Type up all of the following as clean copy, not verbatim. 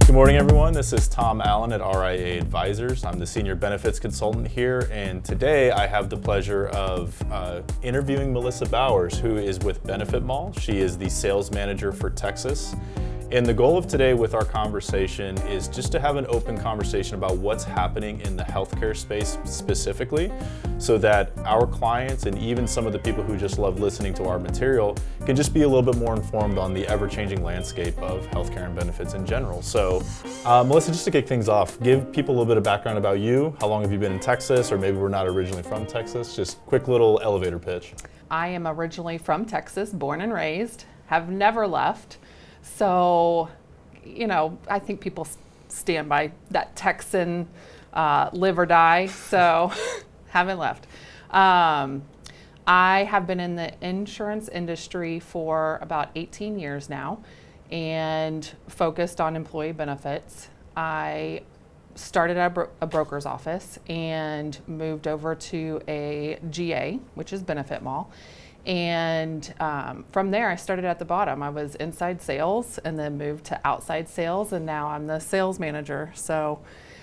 Good morning, everyone. This is Tom Allen at RIA Advisors. I'm the Senior Benefits Consultant here, and today I have the pleasure of interviewing Melissa Bowers, who is with Benefit Mall. She is the Sales Manager for Texas. And the goal of today with our conversation is just to have an open conversation about what's happening in the healthcare space specifically, so that our clients and even some of the people who just love listening to our material can just be a little bit more informed on the ever-changing landscape of healthcare and benefits in general. So Melissa, just to kick things off, give people a little bit of background about you. How long have you been in Texas, or maybe we're not originally from Texas? Just quick little elevator pitch. I am originally from Texas, born and raised, have never left. So, I think people stand by that Texan live or die, so haven't left. I have been in the insurance industry for about 18 years now and focused on employee benefits. I started at a broker's office and moved over to a GA, which is Benefit Mall. And from there, I started at the bottom. I was inside sales and then moved to outside sales, and now I'm the sales manager. So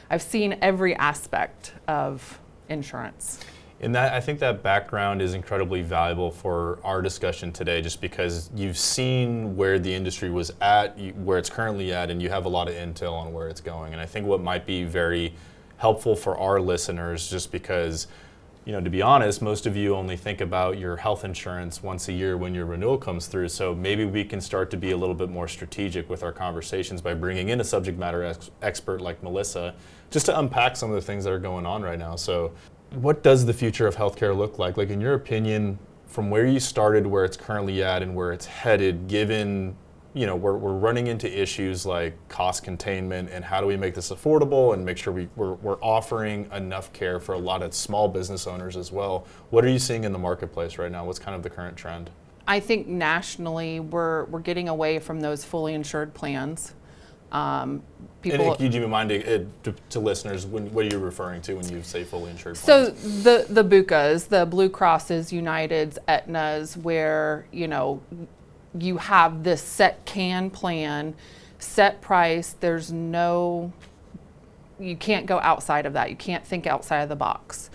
I've seen every aspect of insurance. And I think that background is incredibly valuable for our discussion today, just because you've seen where the industry was at, where it's currently at, and you have a lot of intel on where it's going. And I think what might be very helpful for our listeners, just because to be honest, most of you only think about your health insurance once a year when your renewal comes through. So maybe we can start to be a little bit more strategic with our conversations by bringing in a subject matter expert like Melissa, just to unpack some of the things that are going on right now. So what does the future of healthcare look like? Like, in your opinion, from where you started, where it's currently at, and where it's headed, given we're running into issues like cost containment and how do we make this affordable and make sure we're offering enough care for a lot of small business owners as well. What are you seeing in the marketplace right now? What's kind of the current trend? I think nationally we're getting away from those fully insured plans. And could you remind to listeners, what are you referring to when you say fully insured plans? So the BUCAs, the Blue Crosses, Uniteds, Aetnas, where you have this set plan, set price. You can't go outside of that. You can't think outside of the box.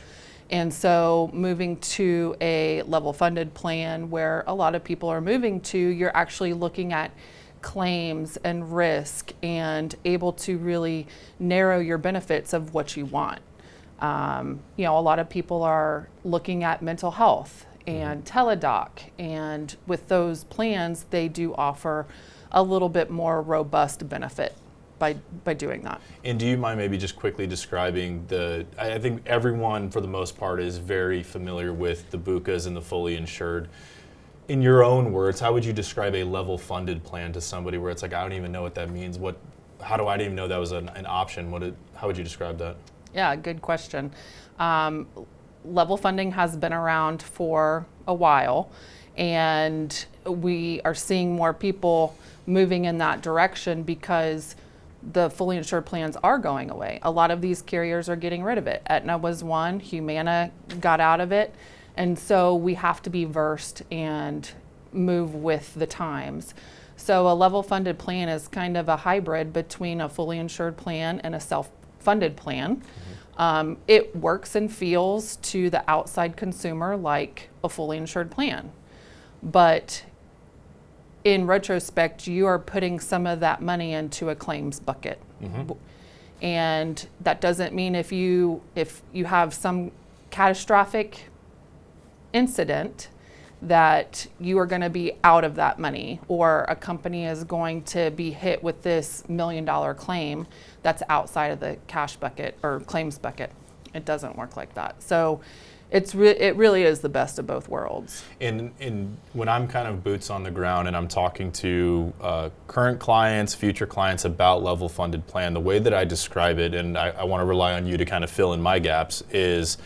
And so moving to a level funded plan where a lot of people are moving to, you're actually looking at claims and risk and able to really narrow your benefits of what you want. A lot of people are looking at mental health and teledoc, and with those plans, they do offer a little bit more robust benefit by doing that. And do you mind maybe just quickly describing I think everyone for the most part is very familiar with the BUCAs and the fully insured. In your own words, how would you describe a level funded plan to somebody where it's like, I don't even know what that means? How do I even know that was an option? How would you describe that? Yeah, good question. Level funding has been around for a while, and we are seeing more people moving in that direction because the fully insured plans are going away. A lot of these carriers are getting rid of it. Aetna was one, Humana got out of it, and so we have to be versed and move with the times. So a level funded plan is kind of a hybrid between a fully insured plan and a self-funded plan. It works and feels to the outside consumer like a fully insured plan. But in retrospect, you are putting some of that money into a claims bucket. Mm-hmm. And that doesn't mean if you have some catastrophic incident that you are going to be out of that money, or a company is going to be hit with this $1 million claim that's outside of the cash bucket or claims bucket. It doesn't work like that. So it really is the best of both worlds. And when I'm kind of boots on the ground and I'm talking to current clients, future clients about level funded plan, the way that I describe it, and I want to rely on you to kind of fill in my gaps, is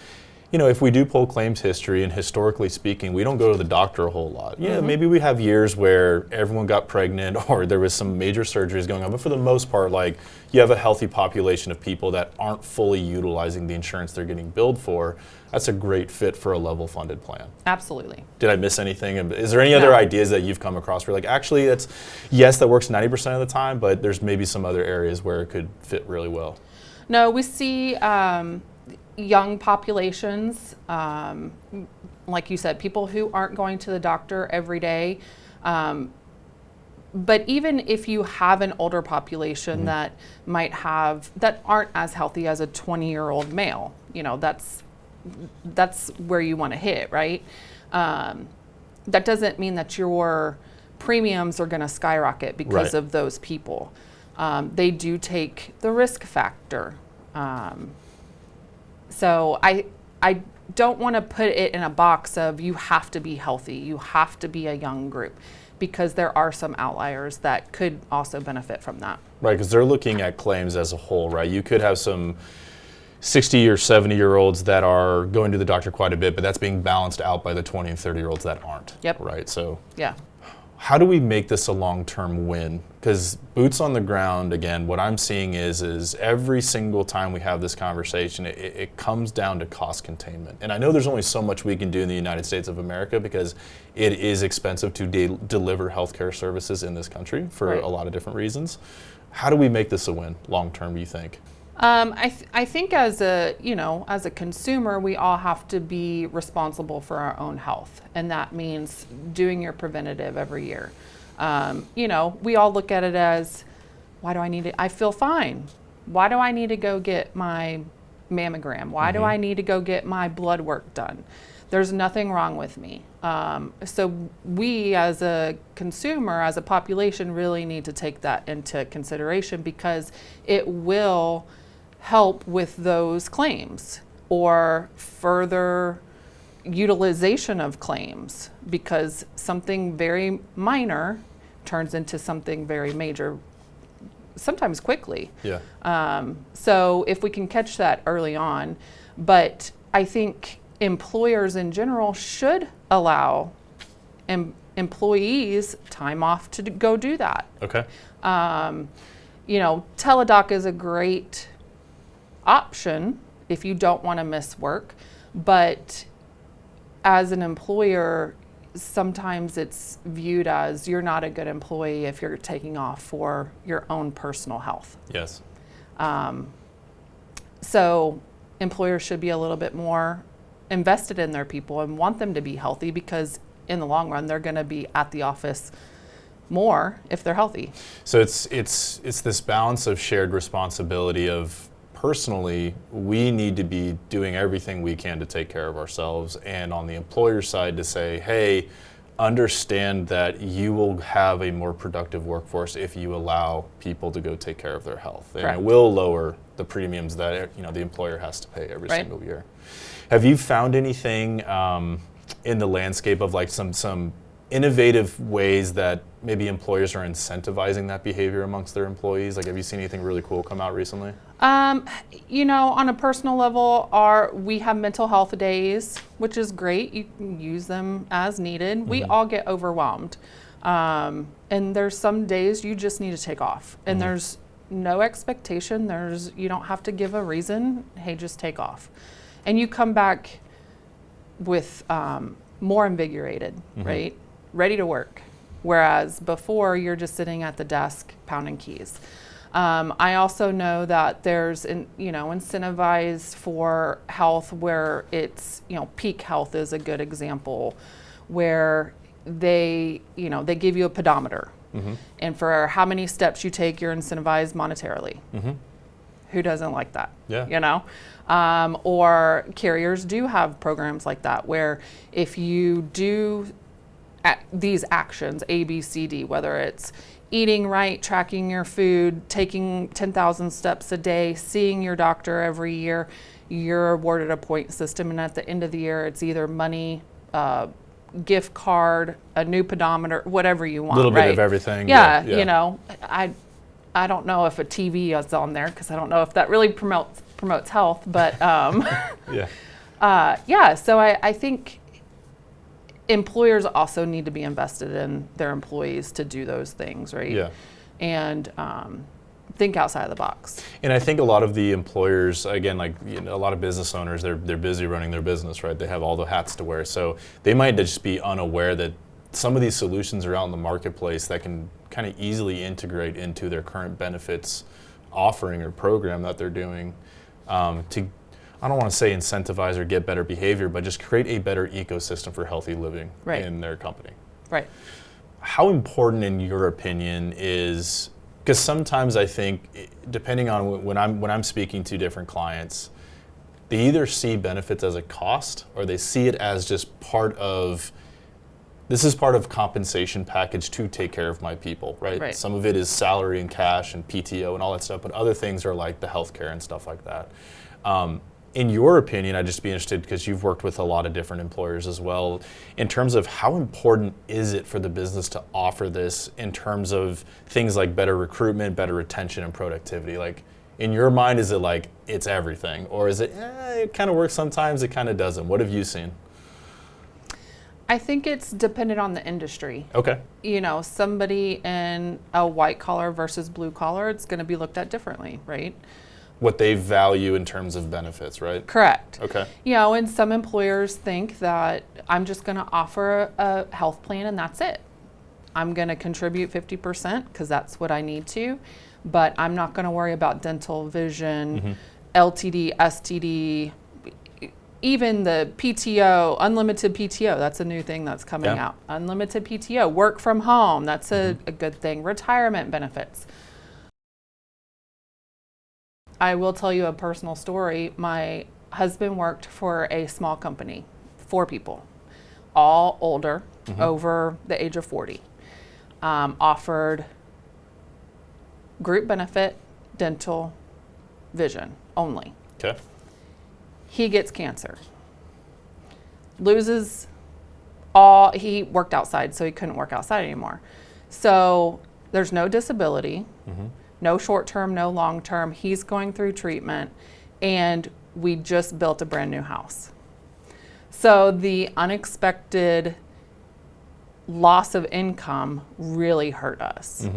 if we do pull claims history, and historically speaking, we don't go to the doctor a whole lot. Yeah, maybe we have years where everyone got pregnant or there was some major surgeries going on, but for the most part, like, you have a healthy population of people that aren't fully utilizing the insurance they're getting billed for. That's a great fit for a level funded plan. Absolutely. Did I miss anything? Is there any other ideas that you've come across where, like, actually, yes, that works 90% of the time, but there's maybe some other areas where it could fit really well? No, we see young populations, like you said, people who aren't going to the doctor every day. But even if you have an older population that aren't as healthy as a 20-year-old male, that's where you want to hit, right? That doesn't mean that your premiums are going to skyrocket because of those people. They do take the risk factor. So I don't want to put it in a box of you have to be healthy, you have to be a young group, because there are some outliers that could also benefit from that. Right, because they're looking at claims as a whole, right? You could have some 60 or 70-year-olds that are going to the doctor quite a bit, but that's being balanced out by the 20 and 30-year-olds that aren't. Yep. Right, so. Yeah. How do we make this a long-term win? Because boots on the ground, again, what I'm seeing is every single time we have this conversation, it comes down to cost containment. And I know there's only so much we can do in the United States of America because it is expensive to deliver healthcare services in this country for a lot of different reasons. How do we make this a win long-term, do you think? I think as a consumer, we all have to be responsible for our own health, and that means doing your preventative every year. We all look at it as, why do I need it? I feel fine. Why do I need to go get my mammogram? Why do I need to go get my blood work done? There's nothing wrong with me. So we as a consumer, as a population, really need to take that into consideration because it will help with those claims or further utilization of claims, because something very minor turns into something very major, sometimes quickly. Yeah. So if we can catch that early on, but I think employers in general should allow employees time off to go do that. Okay. Teledoc is a great option if you don't want to miss work, but as an employer, sometimes it's viewed as you're not a good employee if you're taking off for your own personal health. Yes. So employers should be a little bit more invested in their people and want them to be healthy, because in the long run, they're going to be at the office more if they're healthy. So it's this balance of shared responsibility of, personally, we need to be doing everything we can to take care of ourselves, and on the employer side to say, hey, understand that you will have a more productive workforce if you allow people to go take care of their health. And it will lower the premiums that the employer has to pay every single year. Have you found anything in the landscape of like some innovative ways that maybe employers are incentivizing that behavior amongst their employees? Like, have you seen anything really cool come out recently? On a personal level, we have mental health days, which is great. You can use them as needed. We all get overwhelmed. And there's some days you just need to take off. And there's no expectation. You don't have to give a reason. Hey, just take off. And you come back with more invigorated, right? Ready to work. Whereas before, you're just sitting at the desk pounding keys. I also know that there's incentivized for health where it's, peak health is a good example, where they give you a pedometer. And for how many steps you take, you're incentivized monetarily. Who doesn't like that? Yeah. Or carriers do have programs like that, where if you do these actions, A, B, C, D, whether it's eating right, tracking your food, taking 10,000 steps a day, seeing your doctor every year, you're awarded a point system. And at the end of the year, it's either money, gift card, a new pedometer, whatever you want. A little bit of everything. Yeah. I don't know if a TV is on there, because I don't know if that really promotes health, but yeah. So I think employers also need to be invested in their employees to do those things, right? Yeah. And think outside of the box. And I think a lot of the employers, again, like a lot of business owners, they're busy running their business, right? They have all the hats to wear. So they might just be unaware that some of these solutions are out in the marketplace that can kind of easily integrate into their current benefits offering or program that they're doing to, I don't want to say incentivize or get better behavior, but just create a better ecosystem for healthy living in their company. Right. How important, in your opinion, is, because sometimes I think, depending on when I'm speaking to different clients, they either see benefits as a cost or they see it as just this is part of compensation package to take care of my people, right? Some of it is salary and cash and PTO and all that stuff, but other things are like the healthcare and stuff like that. In your opinion, I'd just be interested, because you've worked with a lot of different employers as well, in terms of how important is it for the business to offer this in terms of things like better recruitment, better retention, and productivity? Like, in your mind, is it like it's everything, or is it it kind of works sometimes, it kind of doesn't? What have you seen? I think it's dependent on the industry. Okay. Somebody in a white collar versus blue collar, it's going to be looked at differently, right? What they value in terms of benefits, right? Correct. Okay. And some employers think that I'm just going to offer a health plan and that's it. I'm going to contribute 50% because that's what I need to, but I'm not going to worry about dental, vision, LTD, STD, even the PTO, unlimited PTO. That's a new thing that's coming out. Unlimited PTO, work from home. That's a good thing. Retirement benefits. I will tell you a personal story. My husband worked for a small company, 4 people, all older, over the age of 40. Offered group benefit, dental, vision only. Okay. He gets cancer. Loses he worked outside, so he couldn't work outside anymore. So there's no disability. No short-term, no long-term. He's going through treatment, and we just built a brand new house. So the unexpected loss of income really hurt us.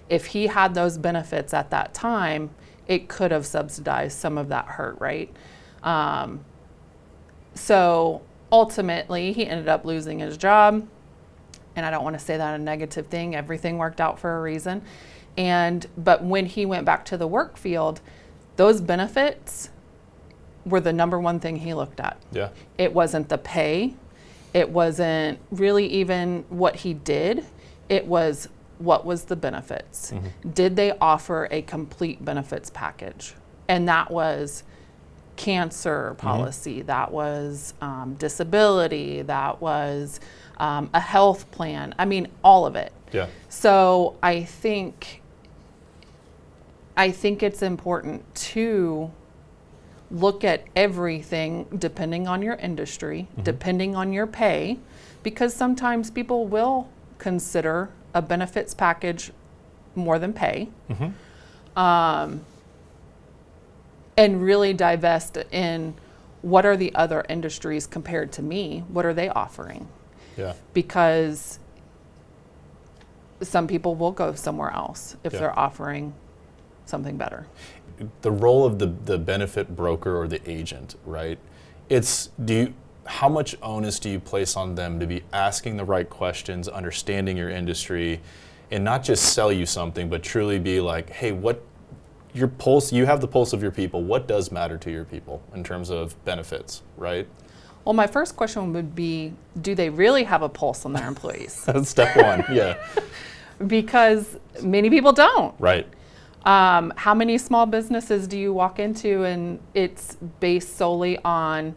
If he had those benefits at that time, it could have subsidized some of that hurt, right? So ultimately, he ended up losing his job, and I don't want to say that a negative thing. Everything worked out for a reason. But when he went back to the work field, those benefits were the number one thing he looked at. Yeah. It wasn't the pay. It wasn't really even what he did. It was, what was the benefits? Did they offer a complete benefits package? And that was cancer policy, that was disability, that was a health plan. I mean, all of it. Yeah. So I think it's important to look at everything depending on your industry, depending on your pay, because sometimes people will consider a benefits package more than pay, and really divest in what are the other industries compared to me, what are they offering? Yeah. Because some people will go somewhere else if they're offering something better. The role of the benefit broker or the agent, right? How much onus do you place on them to be asking the right questions, understanding your industry, and not just sell you something, but truly be like, hey, you have the pulse of your people. What does matter to your people in terms of benefits, right? Well, my first question would be, do they really have a pulse on their employees? That's step one, yeah. Because many people don't. Right. How many small businesses do you walk into and it's based solely on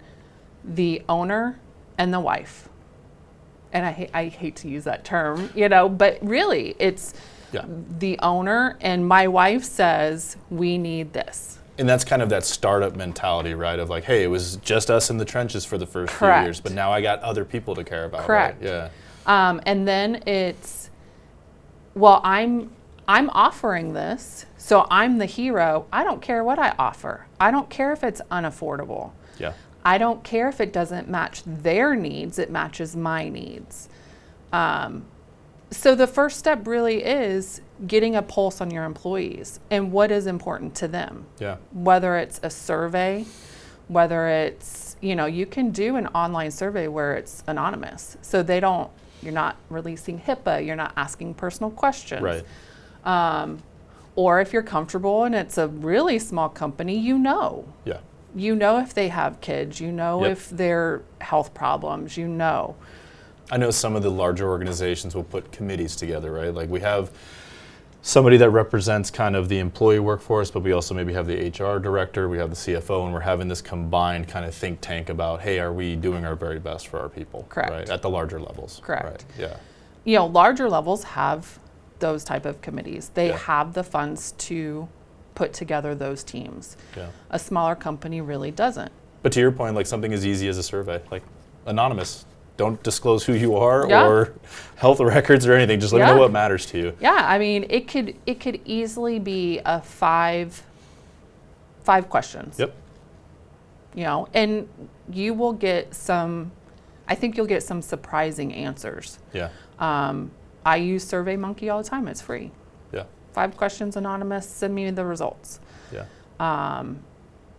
the owner and the wife? And I hate to use that term, but really it's the owner, and my wife says, we need this. And that's kind of that startup mentality, right? Of like, hey, it was just us in the trenches for the first few years, but now I got other people to care about. Correct. Right? Yeah. And then it's, well, I'm offering this, so I'm the hero. I don't care what I offer. I don't care if it's unaffordable. Yeah. I don't care if it doesn't match their needs, it matches my needs. So the first step really is getting a pulse on your employees and what is important to them. Yeah. Whether it's a survey, whether it's, you can do an online survey where it's anonymous. So you're not releasing HIPAA, you're not asking personal questions. Right. Or if you're comfortable and it's a really small company, Yeah. You know if they have kids, Yep. if they're health problems, I know some of the larger organizations will put committees together, right? Like we have somebody that represents kind of the employee workforce, but we also maybe have the HR director, we have the CFO, and we're having this combined kind of think tank about, hey, are we doing our very best for our people? Correct. Right? At the larger levels. Correct. Right. Yeah. Larger levels have those type of committees. They Yeah. have the funds to put together those teams. Yeah. A smaller company really doesn't. But to your point, like something as easy as a survey, like anonymous. Don't disclose who you are Yeah. or health records or anything. Just let me Yeah. know what matters to you. Yeah, I mean, it could easily be a five questions. Yep. And you will get I think you'll get some surprising answers. Yeah. I use SurveyMonkey all the time. It's free. Yeah. 5 questions, anonymous. Send me the results. Yeah.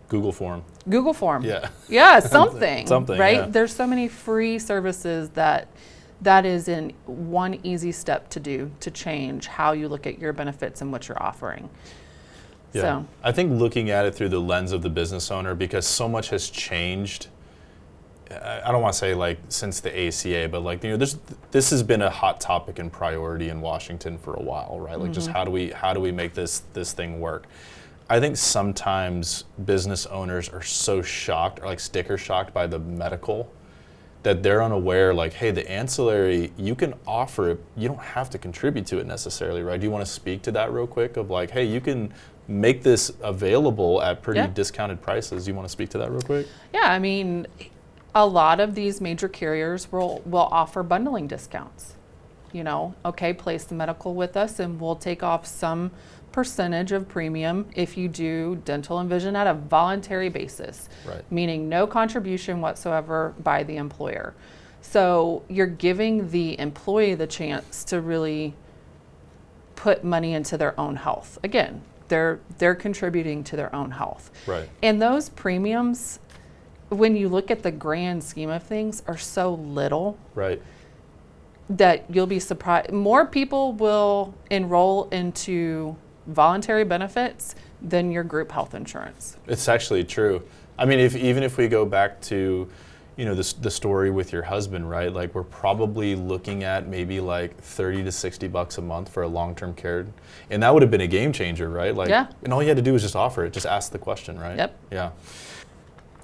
Google form. Google form. Yeah. Yeah, something. Something, right? yeah. There's so many free services that is in one easy step to do to change how you look at your benefits and what you're offering. Yeah. So, I think looking at it through the lens of the business owner, because so much has changed. I don't want to say like since the ACA, but like this has been a hot topic and priority in Washington for a while, right? Like just how do we make this thing work? I think sometimes business owners are so shocked or like sticker shocked by the medical that they're unaware, like, hey, the ancillary, you can offer it, you don't have to contribute to it necessarily, right? Do you want to speak to that real quick of like, hey, you can make this available at pretty Yeah. discounted prices. Do you want to speak to that real quick? yeah, I mean, a lot of these major carriers will offer bundling discounts. Okay, place the medical with us and we'll take off some percentage of premium if you do dental and vision at a voluntary basis, Right. meaning no contribution whatsoever by the employer. So you're giving the employee the chance to really put money into their own health. Again, they're contributing to their own health. Right. And those premiums, when you look at the grand scheme of things, are so little Right. that you'll be surprised. More people will enroll into voluntary benefits than your group health insurance. It's actually true. I mean, even if we go back to, the story with your husband, right? Like we're probably looking at maybe like $30 to $60 a month for a long-term care, and that would have been a game changer, right? Like, Yeah. And all you had to do was just offer it, just ask the question, right? Yep. Yeah.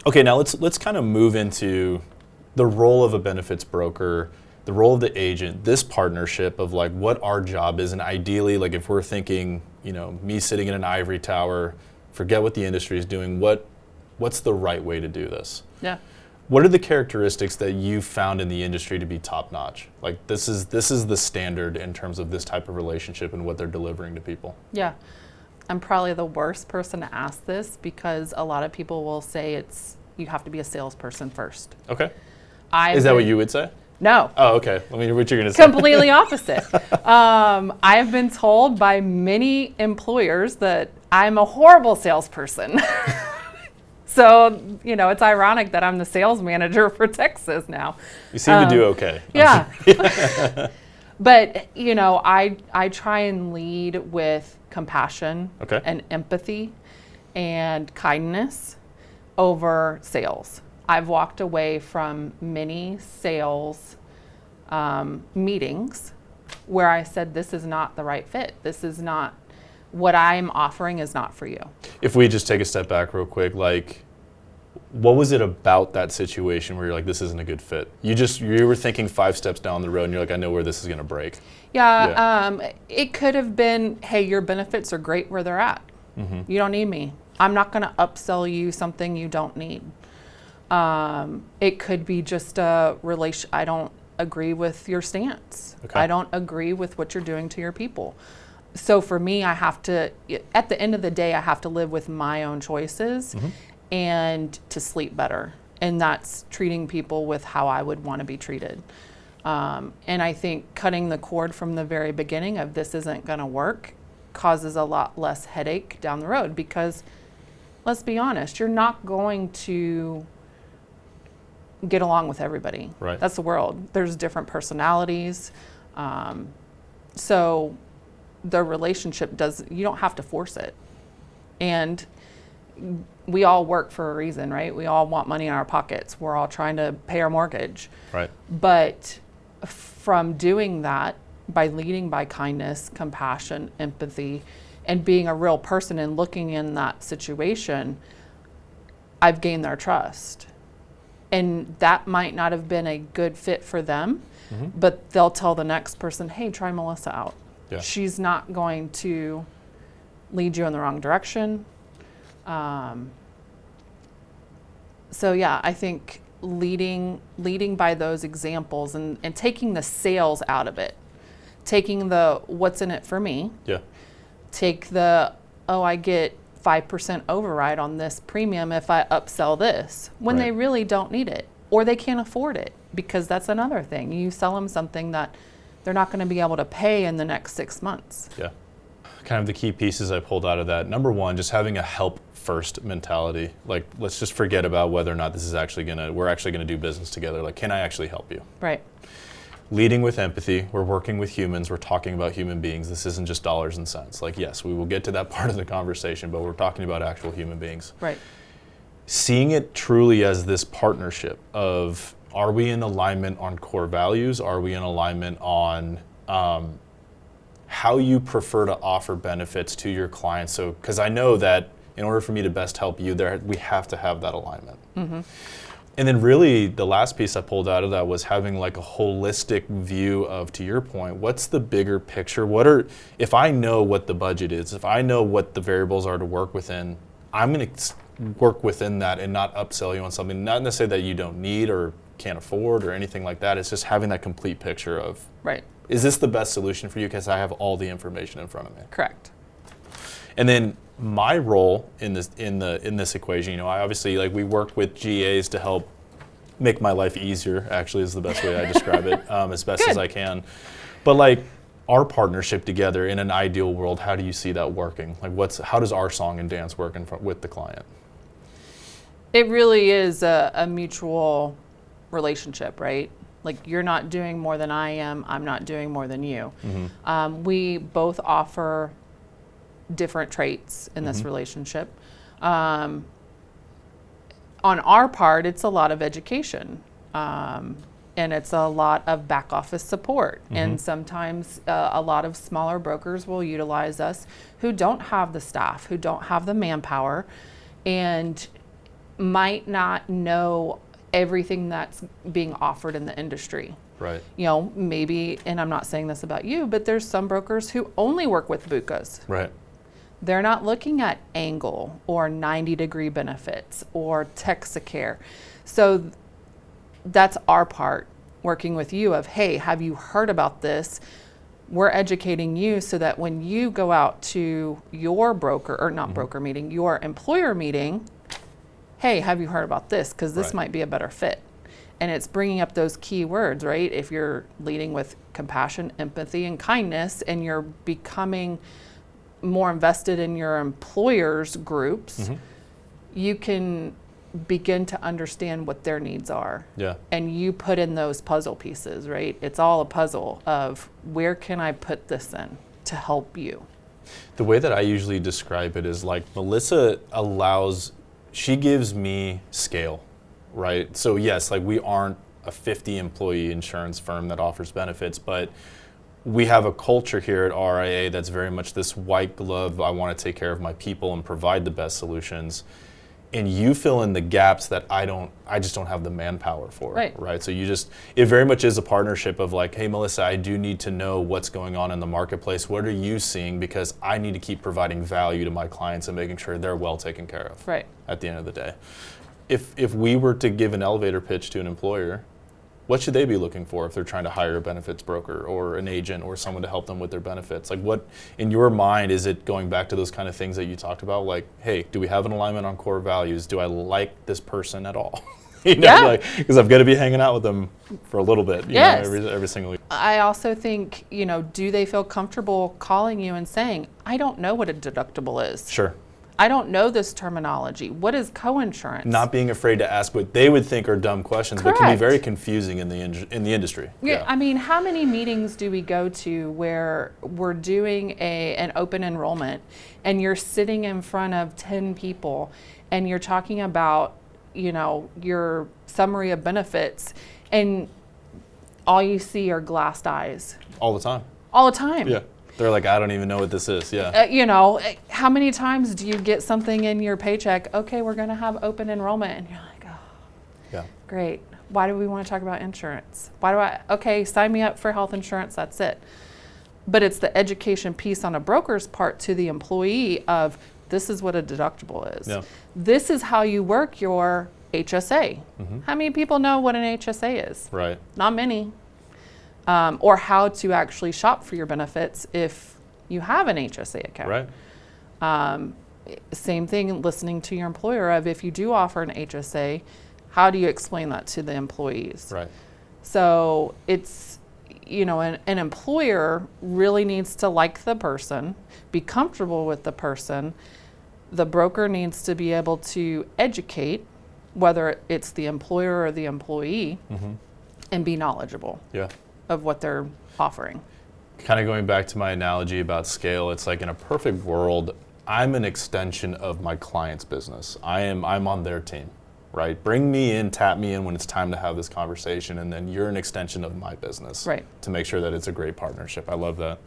Okay, now let's kind of move into the role of a benefits broker, the role of the agent, this partnership of like what our job is, and ideally, like if we're thinking, me sitting in an ivory tower, forget what the industry is doing, what's the right way to do this? Yeah. What are the characteristics that you found in the industry to be top notch? Like this is the standard in terms of this type of relationship and what they're delivering to people. Yeah. I'm probably the worst person to ask this because a lot of people will say you have to be a salesperson first. Okay. Is that what you would say? No. Oh, okay. Let me hear what you're going to say. Completely opposite. I have been told by many employers that I'm a horrible salesperson. So, it's ironic that I'm the sales manager for Texas now. You seem to do okay. Yeah. But, I try and lead with compassion Okay. and empathy and kindness over sales. I've walked away from many sales meetings where I said, this is not the right fit. This is not, what I'm offering is not for you. If we just take a step back real quick, like, what was it about that situation where you're like, this isn't a good fit? You were thinking 5 steps down the road and you're like, I know where this is going to break. Yeah. It could have been, hey, your benefits are great where they're at. Mm-hmm. You don't need me. I'm not going to upsell you something you don't need. It could be just a relation. I don't agree with your stance. Okay. I don't agree with what you're doing to your people. So for me, I have to, at the end of the day, I have to live with my own choices Mm-hmm. and to sleep better And that's treating people with how I would want to be treated. And I think cutting the cord from the very beginning of this isn't going to work causes a lot less headache down the road, because let's be honest, you're not going to get along with everybody. Right. That's the world. There's different personalities. So the relationship you don't have to force it. And we all work for a reason, right? We all want money in our pockets. We're all trying to pay our mortgage. Right. But from doing that, by leading by kindness, compassion, empathy, and being a real person and looking in that situation, I've gained their trust. And that might not have been a good fit for them, but they'll tell the next person, hey, try Melissa out. Yeah. She's not going to lead you in the wrong direction. So yeah, I think leading by those examples and taking the sales out of it, taking the what's in it for me. Yeah. Take the, I get 5% override on this premium if I upsell this, when Right. they really don't need it or they can't afford it, because that's another thing. You sell them something that they're not going to be able to pay in the next 6 months. Yeah. Kind of the key pieces I pulled out of that. Number one, just having a help first mentality. Like, let's just forget about whether or not this is we're actually gonna do business together. Like, can I actually help you? Right. Leading with empathy. We're working with humans. We're talking about human beings. This isn't just dollars and cents. Like, yes, we will get to that part of the conversation, but we're talking about actual human beings. Right. Seeing it truly as this partnership of, are we in alignment on core values? Are we in alignment on how you prefer to offer benefits to your clients? So, because I know that in order for me to best help you, we have to have that alignment. Mm-hmm. And then really the last piece I pulled out of that was having like a holistic view of, to your point, what's the bigger picture? If I know what the budget is, if I know what the variables are to work within, I'm going to work within that and not upsell you on something, not necessarily that you don't need or can't afford or anything like that. It's just having that complete picture of, Right. is this the best solution for you? Because I have all the information in front of me. Correct. And then my role in this equation, I obviously, like, we work with GAs to help make my life easier, actually, is the best way I describe it, as best as I can. But like, our partnership together in an ideal world, how do you see that working? Like, how does our song and dance work with the client? It really is a mutual relationship, right? Like, you're not doing more than I am, I'm not doing more than you. Mm-hmm. We both offer different traits in this relationship. On our part, it's a lot of education, and it's a lot of back office support. And sometimes a lot of smaller brokers will utilize us who don't have the staff, who don't have the manpower, and might not know everything that's being offered in the industry. Right. Maybe, and I'm not saying this about you, but there's some brokers who only work with BUCAs. Right. They're not looking at angle or 90-degree benefits or Texicare. So that's our part, working with you of, hey, have you heard about this? We're educating you so that when you go out to your broker, or not broker meeting, your employer meeting, hey, have you heard about this? Because this might be a better fit. And it's bringing up those key words, right? If you're leading with compassion, empathy, and kindness, and you're becoming more invested in your employer's groups, you can begin to understand what their needs are. Yeah. And you put in those puzzle pieces, right? It's all a puzzle of, where can I put this in to help you? The way that I usually describe it is like, Melissa she gives me scale, right? So yes, like, we aren't a 50 employee insurance firm that offers benefits, but we have a culture here at RIA that's very much this white glove, I want to take care of my people and provide the best solutions. And you fill in the gaps that I just don't have the manpower for, right? So it very much is a partnership of like, hey, Melissa, I do need to know what's going on in the marketplace. What are you seeing? Because I need to keep providing value to my clients and making sure they're well taken care of at the end of the day. If we were to give an elevator pitch to an employer, what should they be looking for if they're trying to hire a benefits broker or an agent or someone to help them with their benefits? Like, what, in your mind, is it going back to those kind of things that you talked about? Like, hey, do we have an alignment on core values? Do I like this person at all? You know, Yeah. like, because I'm going to be hanging out with them for a little bit, you Yes. know, every single week. I also think, do they feel comfortable calling you and saying, I don't know what a deductible is. Sure. I don't know this terminology. What is coinsurance? Not being afraid to ask what they would think are dumb questions, but can be Correct. very confusing in the industry. Yeah, I mean, how many meetings do we go to where we're doing an open enrollment and you're sitting in front of 10 people and you're talking about, your summary of benefits and all you see are glassed eyes? All the time. All the time. Yeah. They're like, I don't even know what this is. Yeah. How many times do you get something in your paycheck? Okay, we're going to have open enrollment. And you're like, oh, Yeah. great. Why do we want to talk about insurance? Okay, sign me up for health insurance. That's it. But it's the education piece on a broker's part to the employee of this is what a deductible is. Yeah. This is how you work your HSA. How many people know what an HSA is? Right. Not many. Or how to actually shop for your benefits if you have an HSA account. Right. Same thing, listening to your employer of if you do offer an HSA, how do you explain that to the employees? Right. So it's, an employer really needs to like the person, be comfortable with the person. The broker needs to be able to educate, whether it's the employer or the employee, and be knowledgeable Yeah. of what they're offering. Kind of going back to my analogy about scale, it's like in a perfect world, I'm an extension of my client's business. I'm on their team, right? Bring me in, tap me in when it's time to have this conversation, and then you're an extension of my business, Right. to make sure that it's a great partnership. I love that.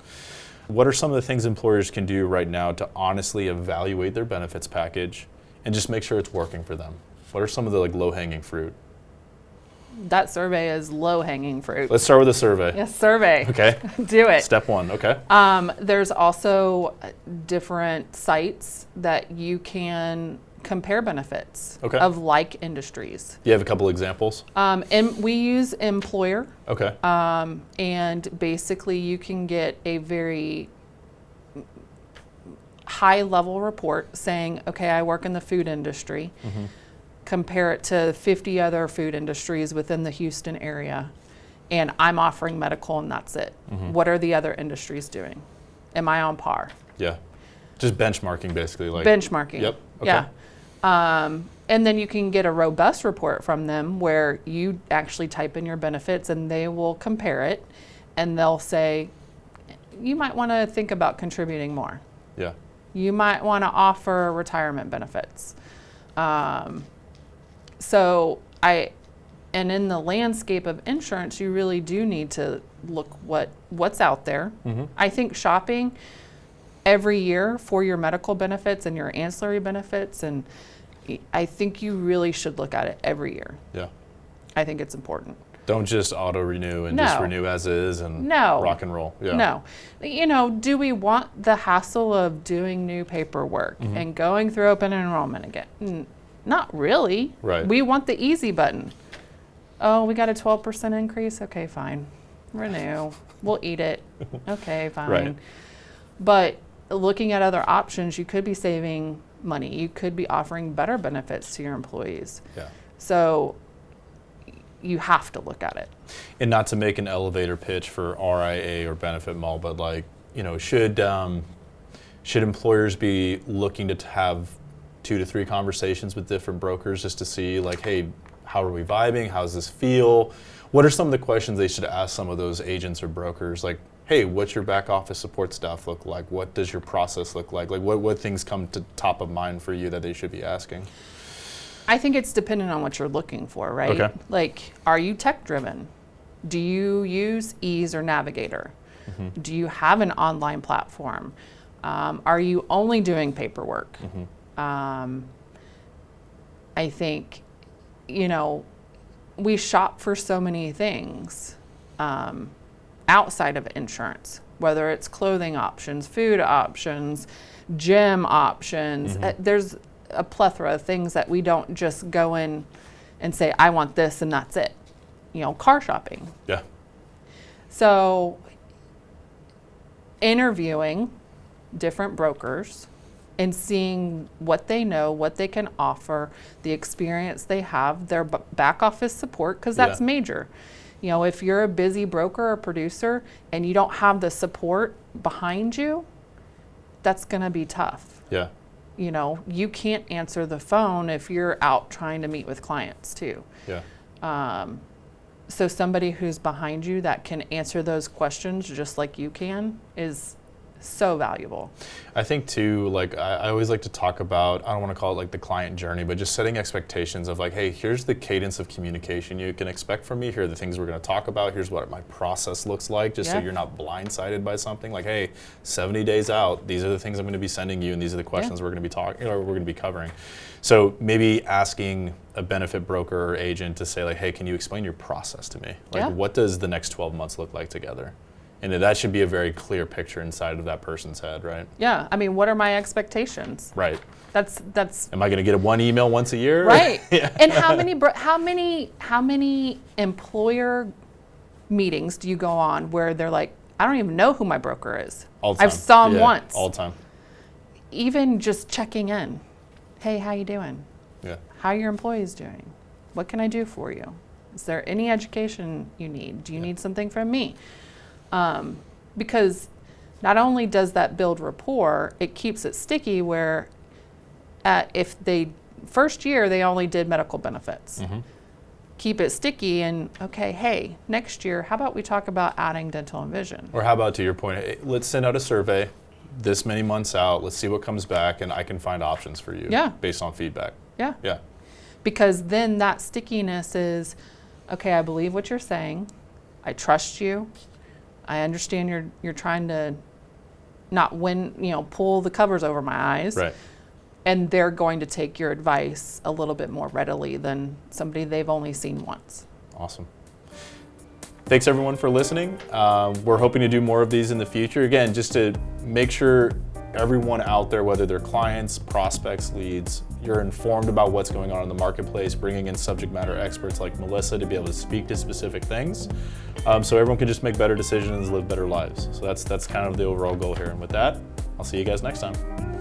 What are some of the things employers can do right now to honestly evaluate their benefits package and just make sure it's working for them? What are some of the low-hanging fruit? That survey is low-hanging fruit. Let's start with a survey. Yes, survey. Okay. Do it. Step one. Okay. There's also different sites that you can compare benefits Okay. of like industries. Do you have a couple examples? And we use Employer, Okay. and basically you can get a very high-level report saying, okay, I work in the food industry. Compare it to 50 other food industries within the Houston area, and I'm offering medical and that's it. What are the other industries doing? Am I on par? Yeah. Just benchmarking, basically. Benchmarking. Yep. Okay. Yeah. And then you can get a robust report from them where you actually type in your benefits and they will compare it and they'll say, you might want to think about contributing more. Yeah. You might want to offer retirement benefits. And in the landscape of insurance, you really do need to look what's out there. I think shopping every year for your medical benefits and your ancillary benefits, and I think you really should look at it every year. Yeah. I think it's important. Don't just auto renew and just No. renew as is and No. rock and roll. Yeah. No. Do we want the hassle of doing new paperwork and going through open enrollment again? Not really. Right. We want the easy button. Oh, we got a 12% increase? Okay, fine. Renew. We'll eat it. Okay, fine. Right. But looking at other options, you could be saving money. You could be offering better benefits to your employees. Yeah. So you have to look at it. And not to make an elevator pitch for RIA or Benefit Mall, but should employers be looking to have 2 to 3 conversations with different brokers just to see hey, how are we vibing? How does this feel? What are some of the questions they should ask some of those agents or brokers? Hey, what's your back office support staff look like? What does your process look like? What things come to top of mind for you that they should be asking? I think it's dependent on what you're looking for, right? Okay. Are you tech driven? Do you use Ease or Navigator? Do you have an online platform? Are you only doing paperwork? I think, we shop for so many things outside of insurance, whether it's clothing options, food options, gym options. There's a plethora of things that we don't just go in and say, I want this and that's it. Car shopping. Yeah. So interviewing different brokers and seeing what they know, what they can offer, the experience they have, their back office support, because that's major. You know, if you're a busy broker or producer and you don't have the support behind you, that's going to be tough. Yeah. You know, you can't answer the phone if you're out trying to meet with clients too. Yeah. So somebody who's behind you that can answer those questions just like you can is so valuable. I think too, like I always like to talk about, I don't want to call it like the client journey, but just setting expectations of like, hey, here's the cadence of communication you can expect from me. Here are the things we're going to talk about. Here's what my process looks like, just so you're not blindsided by something. Like, hey, 70 days out, these are the things I'm going to be sending you, and these are the questions we're going to be talking, or we're going to be covering. So maybe asking a benefit broker or agent to say like, hey, can you explain your process to me? Like, what does the next 12 months look like together? And that should be a very clear picture inside of that person's head, right? Yeah, I mean, what are my expectations? Right. That's. Am I going to get one email once a year? Right. And how many employer meetings do you go on where they're like, I don't even know who my broker is. All the time. I've saw him once. All the time. Even just checking in. Hey, how you doing? Yeah. How are your employees doing? What can I do for you? Is there any education you need? Do you need something from me? Because not only does that build rapport, it keeps it sticky where if first year they only did medical benefits. Keep it sticky and, okay, hey, next year, how about we talk about adding dental and vision? Or how about, to your point, hey, let's send out a survey this many months out, let's see what comes back, and I can find options for you based on feedback. Yeah. Yeah. Because then that stickiness is, okay, I believe what you're saying. I trust you. I understand you're trying to not pull the covers over my eyes. Right. And they're going to take your advice a little bit more readily than somebody they've only seen once. Awesome. Thanks everyone for listening. We're hoping to do more of these in the future. Again, just to make sure everyone out there, whether they're clients, prospects, leads, you're informed about what's going on in the marketplace, bringing in subject matter experts like Melissa to be able to speak to specific things, so everyone can just make better decisions, live better lives. So that's kind of the overall goal here. And with that, I'll see you guys next time.